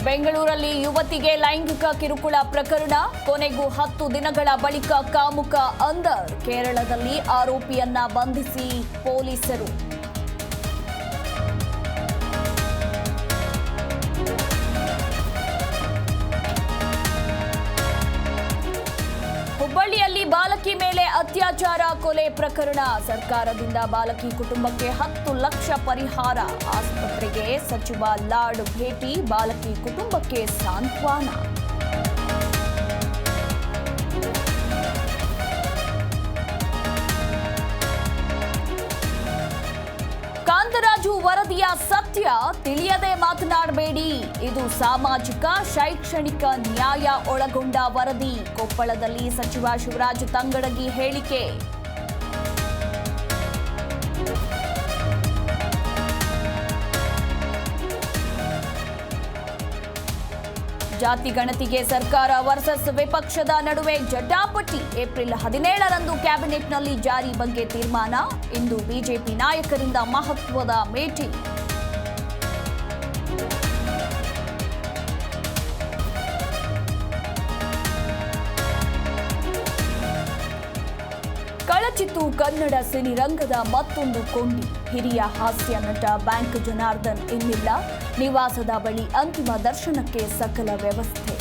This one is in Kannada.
ಬೆಂಗಳೂರಲ್ಲಿ ಯುವತಿಗೆ ಲೈಂಗಿಕ ಕಿರುಕುಳ ಪ್ರಕರಣ ಕೊನೆಗೂ 10 ದಿನಗಳ ಬಳಿಕ ಕಾಮುಕ ಅಂದರ್. ಕೇರಳದಲ್ಲಿ ಆರೋಪಿಯನ್ನ ಬಂಧಿಸಿ ಪೊಲೀಸರು. ಹುಬ್ಬಳ್ಳಿಯಲ್ಲಿ ಬಾಲಕಿ ಮೇಲೆ ಅತ್ಯಾಚಾರ ಕೊಲೆ ಪ್ರಕರಣ. ಸರ್ಕಾರದಿಂದ ಬಾಲಕಿ ಕುಟುಂಬಕ್ಕೆ 10 ಲಕ್ಷ ಪರಿಹಾರ. ಆಸ್ಪತ್ರೆಗೆ ಸಚಿವ ಲಾಡ್ ಭೇಟಿ. ಬಾಲಕಿ ಕುಟುಂಬಕ್ಕೆ ಸಾಂತ್ವನ. ಕಾಂತರಾಜು ವರದಿಯ ಸತ್ಯ ತಿಳಿಯದೆ ಮಾತನಾಡಬೇಡಿ. ಇದು ಸಾಮಾಜಿಕ ಶೈಕ್ಷಣಿಕ ನ್ಯಾಯ ಒಳಗೊಂಡ ವರದಿ. ಕೊಪ್ಪಳದಲ್ಲಿ ಸಚಿವ ಶಿವರಾಜ ತಂಗಡಗಿ ಹೇಳಿಕೆ. ಜಾತಿ ಗಣತಿಗೆ ಸರ್ಕಾರ ವರ್ಸಸ್ ವಿಪಕ್ಷದ ನಡುವೆ ಜಟಾಪಟಿ. ಏಪ್ರಿಲ್ 17ರಂದು ಕ್ಯಾಬಿನೆಟ್ನಲ್ಲಿ ಜಾರಿ ಬಗ್ಗೆ ತೀರ್ಮಾನ. ಇಂದು ಬಿಜೆಪಿ ನಾಯಕರಿಂದ ಮಹತ್ವದ ಮೀಟಿಂಗ್. ಕಳಚಿತು ಕನ್ನಡ ಸಿನಿರಂಗದ ಮತ್ತೊಂದು ಕೊಂಡಿ. ಹಿರಿಯ ಹಾಸ್ಯ ನಟ ಬ್ಯಾಂಕ್ ಜನಾರ್ದನ್ ಇನ್ನಿಲ್ಲ. ನಿವಾಸದ ಬಳಿ ಅಂತಿಮ ದರ್ಶನಕ್ಕೆ ಸಕಲ ವ್ಯವಸ್ಥೆ.